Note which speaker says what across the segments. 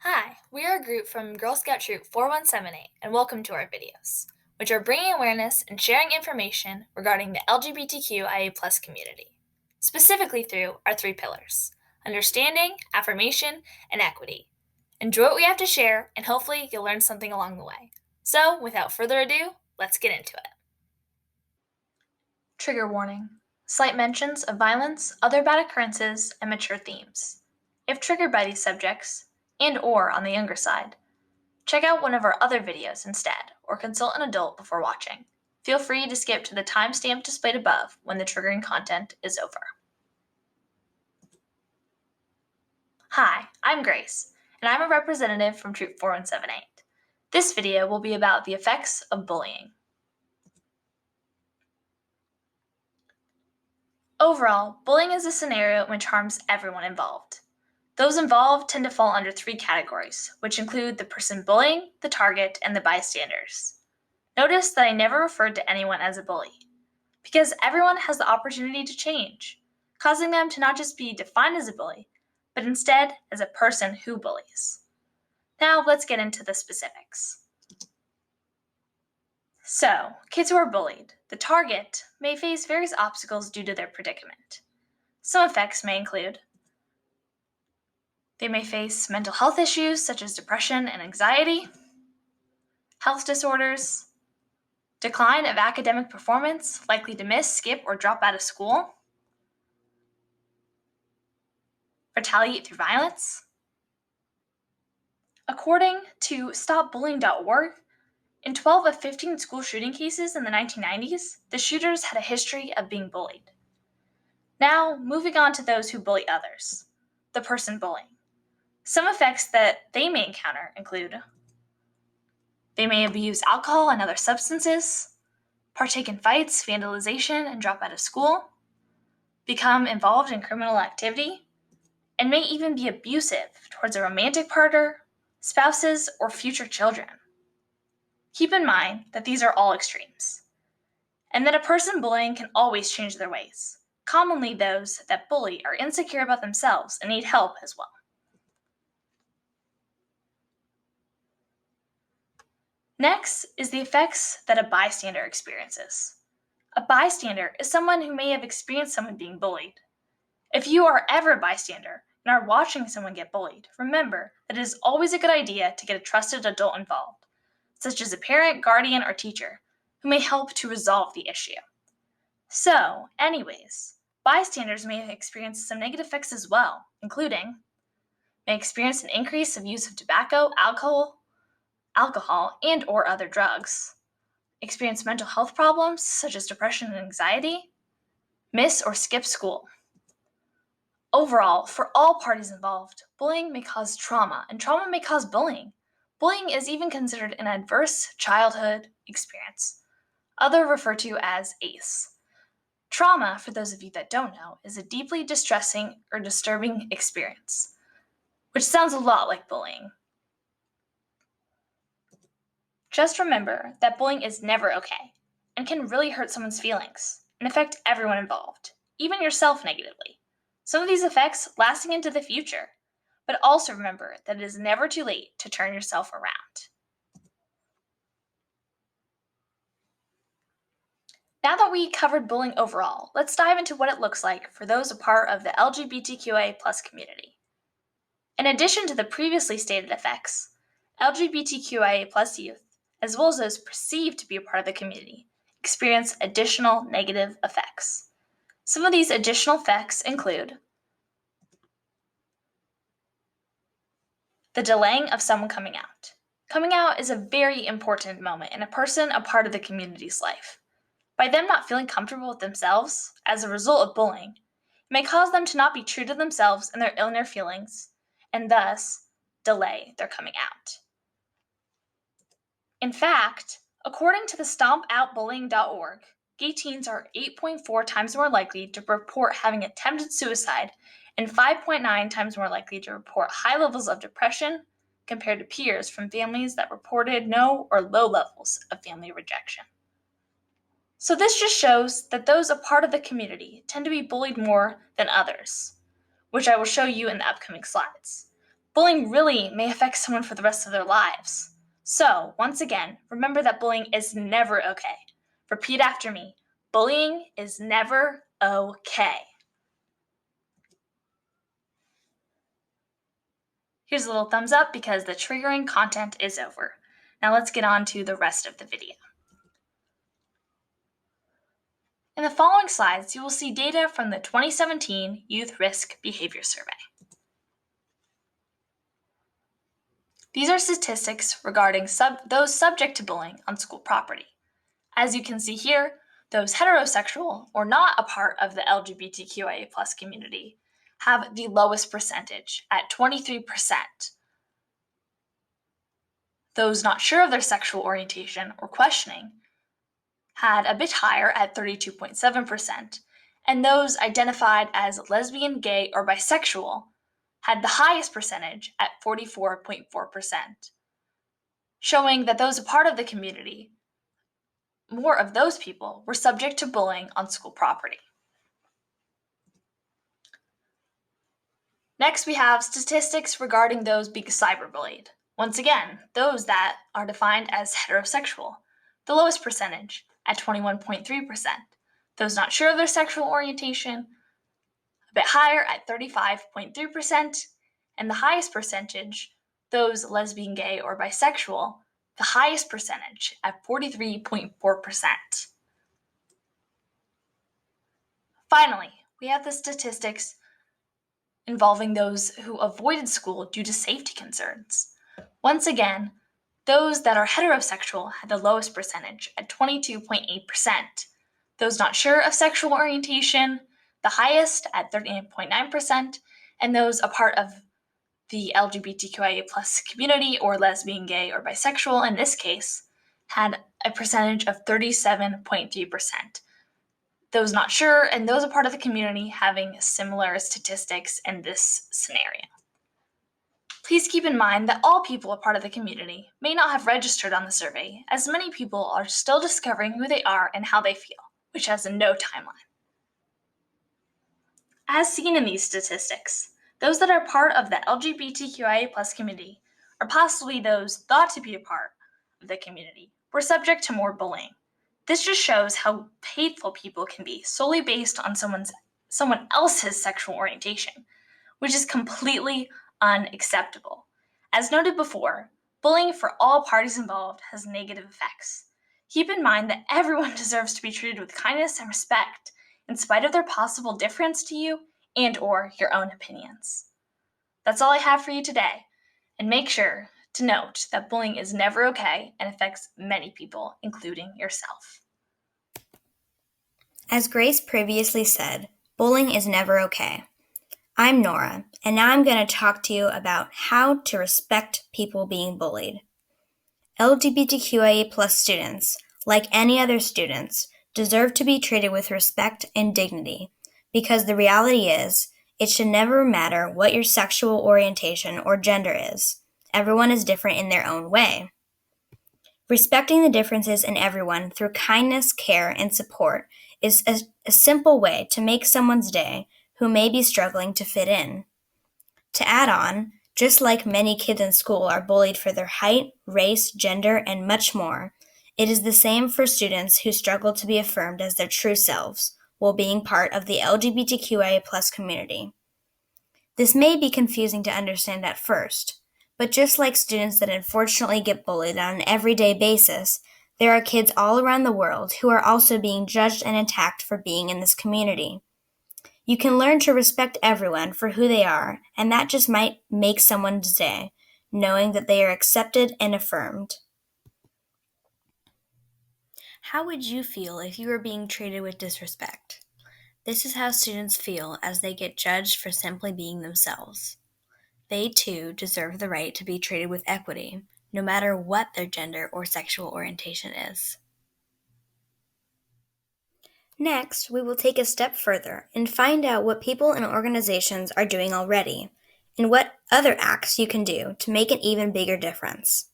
Speaker 1: Hi, we are a group from Girl Scout Troop 4178 and welcome to our videos, which are bringing awareness and sharing information regarding the LGBTQIA community, specifically through our three pillars: understanding, affirmation, and equity. Enjoy what we have to share, and hopefully you'll learn something along the way. So, without further ado, let's get into it. Trigger warning. Slight mentions of violence, other bad occurrences, and mature themes. If triggered by these subjects, and/or on the younger side, check out one of our other videos instead, or consult an adult before watching. Feel free to skip to the timestamp displayed above when the triggering content is over. Hi, I'm Grace, and I'm a representative from Troop 4178. This video will be about the effects of bullying. Overall, bullying is a scenario which harms everyone involved. Those involved tend to fall under three categories, which include the person bullying, the target, and the bystanders. Notice that I never referred to anyone as a bully, because everyone has the opportunity to change, causing them to not just be defined as a bully, but instead as a person who bullies. Now let's get into the specifics. So, kids who are bullied, the target, may face various obstacles due to their predicament. Some effects may include: they may face mental health issues such as depression and anxiety, health disorders, decline of academic performance, likely to miss, skip, or drop out of school, retaliate through violence. According to StopBullying.org, in 12 of 15 school shooting cases in the 1990s, the shooters had a history of being bullied. Now, moving on to those who bully others, the person bullying. Some effects that they may encounter include: they may abuse alcohol and other substances, partake in fights, vandalization, and drop out of school, become involved in criminal activity, and may even be abusive towards a romantic partner, spouses, or future children. Keep in mind that these are all extremes, and that a person bullying can always change their ways. Commonly, those that bully are insecure about themselves and need help as well. Next is the effects that a bystander experiences. A bystander is someone who may have experienced someone being bullied. If you are ever a bystander and are watching someone get bullied, remember that it is always a good idea to get a trusted adult involved, such as a parent, guardian, or teacher, who may help to resolve the issue. So, anyways, bystanders may experience some negative effects as well, including: may experience an increase of use of tobacco, alcohol, and/or other drugs, experience mental health problems such as depression and anxiety, miss or skip school. Overall, for all parties involved, bullying may cause trauma, and trauma may cause bullying. Bullying is even considered an adverse childhood experience, others refer to as ACE. Trauma, for those of you that don't know, is a deeply distressing or disturbing experience, which sounds a lot like bullying. Just remember that bullying is never okay and can really hurt someone's feelings and affect everyone involved, even yourself negatively. Some of these effects lasting into the future, but also remember that it is never too late to turn yourself around. Now that we covered bullying overall, let's dive into what it looks like for those a part of the LGBTQIA community. In addition to the previously stated effects, LGBTQIA youth, as well as those perceived to be a part of the community, experience additional negative effects. Some of these additional effects include the delaying of someone coming out. Coming out is a very important moment in a person a part of the community's life. By them not feeling comfortable with themselves as a result of bullying, it may cause them to not be true to themselves and their inner feelings, and thus delay their coming out. In fact, according to the StompOutBullying.org, gay teens are 8.4 times more likely to report having attempted suicide and 5.9 times more likely to report high levels of depression compared to peers from families that reported no or low levels of family rejection. So this just shows that those a part of the community tend to be bullied more than others, which I will show you in the upcoming slides. bullying really may affect someone for the rest of their lives. So, once again, remember that bullying is never okay. Repeat after me. Bullying is never okay. Here's a little thumbs up because the triggering content is over. Now let's get on to the rest of the video. In the following slides, you will see data from the 2017 Youth Risk Behavior Survey. These are statistics regarding those subject to bullying on school property. As you can see here, those heterosexual or not a part of the LGBTQIA community have the lowest percentage at 23%. Those not sure of their sexual orientation or questioning had a bit higher at 32.7%, and those identified as lesbian, gay, or bisexual had the highest percentage at 44.4%, showing that those a part of the community, more of those people were subject to bullying on school property. Next, we have statistics regarding those being cyberbullied. Once again, those that are defined as heterosexual, the lowest percentage at 21.3%. Those not sure of their sexual orientation, a bit higher at 35.3%, and the highest percentage, those lesbian, gay, or bisexual, the highest percentage at 43.4%. Finally, we have the statistics involving those who avoided school due to safety concerns. Once again, those that are heterosexual had the lowest percentage at 22.8%. Those not sure of sexual orientation, the highest at 38.9%, and those a part of the LGBTQIA community or lesbian, gay, or bisexual in this case had a percentage of 37.3%. Those not sure and those a part of the community having similar statistics in this scenario. Please keep in mind that all people a part of the community may not have registered on the survey, as many people are still discovering who they are and how they feel, which has no timeline. As seen in these statistics, those that are part of the LGBTQIA community, or possibly those thought to be a part of the community, were subject to more bullying. This just shows how hateful people can be solely based on someone else's sexual orientation, which is completely unacceptable. As noted before, bullying for all parties involved has negative effects. Keep in mind that everyone deserves to be treated with kindness and respect, in spite of their possible difference to you and/or your own opinions. That's all I have for you today, and make sure to note that bullying is never okay and affects many people, including yourself.
Speaker 2: As Grace previously said, bullying is never okay. I'm Nora, and now I'm going to talk to you about how to respect people being bullied. LGBTQIA students, like any other students, deserve to be treated with respect and dignity, because the reality is, it should never matter what your sexual orientation or gender is. Everyone is different in their own way. Respecting the differences in everyone through kindness, care, and support is a simple way to make someone's day who may be struggling to fit in. To add on, just like many kids in school are bullied for their height, race, gender, and much more, it is the same for students who struggle to be affirmed as their true selves while being part of the LGBTQIA community. This may be confusing to understand at first, but just like students that unfortunately get bullied on an everyday basis, there are kids all around the world who are also being judged and attacked for being in this community. You can learn to respect everyone for who they are, and that just might make someone's day, knowing that they are accepted and affirmed. How would you feel if you were being treated with disrespect? This is how students feel as they get judged for simply being themselves. They too deserve the right to be treated with equity, no matter what their gender or sexual orientation is. Next, we will take a step further and find out what people and organizations are doing already, and what other acts you can do to make an even bigger difference.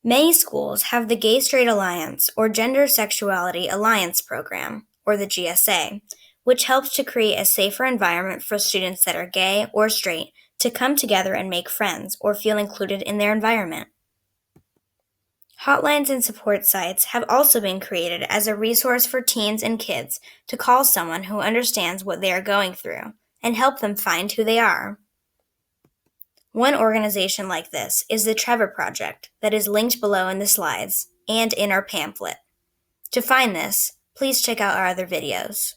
Speaker 2: Many schools have the Gay Straight Alliance or Gender Sexuality Alliance program, or the GSA, which helps to create a safer environment for students that are gay or straight to come together and make friends or feel included in their environment. Hotlines and support sites have also been created as a resource for teens and kids to call someone who understands what they are going through and help them find who they are. One organization like this is the Trevor Project that is linked below in the slides and in our pamphlet. To find this, please check out our other videos.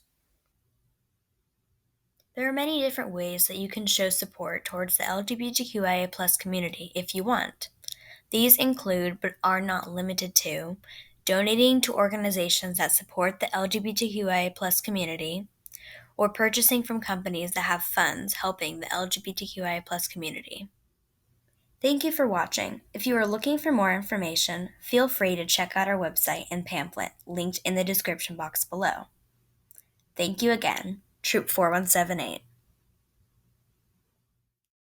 Speaker 2: There are many different ways that you can show support towards the LGBTQIA+ community if you want. These include, but are not limited to, donating to organizations that support the LGBTQIA+ community, or purchasing from companies that have funds helping the LGBTQIA+ community. Thank you for watching. If you are looking for more information, feel free to check out our website and pamphlet linked in the description box below. Thank you again, Troop 4178.